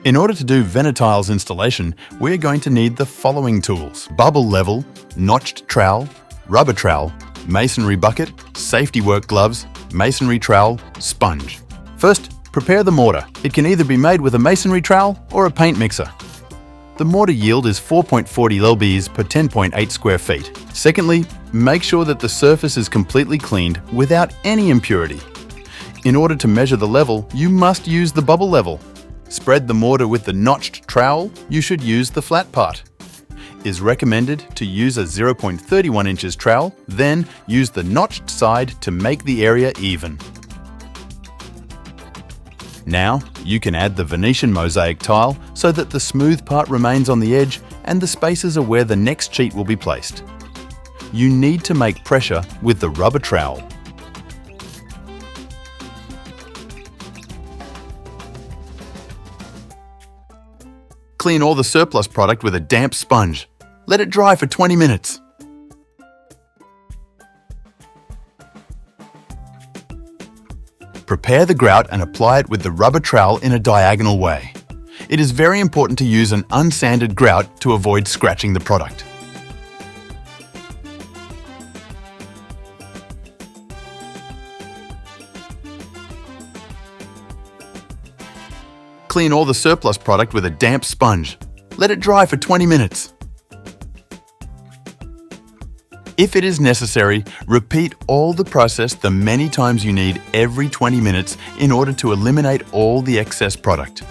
In order to do Venetile's installation, we're going to need the following tools: bubble level, notched trowel, rubber trowel, masonry bucket, safety work gloves, masonry trowel, sponge. First, prepare the mortar. It can either be made with a masonry trowel or a paint mixer. The mortar yield is 4.40 lbs per 10.8 square feet. Secondly, make sure that the surface is completely cleaned without any impurity. In order to measure the level, you must use the bubble level. Spread the mortar with the notched trowel. You should use the flat part. Is recommended to use a 0.31 inches trowel, then use the notched side to make the area even. Now, you can add the Venetian mosaic tile so that the smooth part remains on the edge and the spaces are where the next sheet will be placed. You need to make pressure with the rubber trowel. Clean all the surplus product with a damp sponge. Let it dry for 20 minutes. Prepare the grout and apply it with the rubber trowel in a diagonal way. It is very important to use an unsanded grout to avoid scratching the product. Clean all the surplus product with a damp sponge. Let it dry for 20 minutes. If it is necessary, repeat all the process the many times you need every 20 minutes in order to eliminate all the excess product.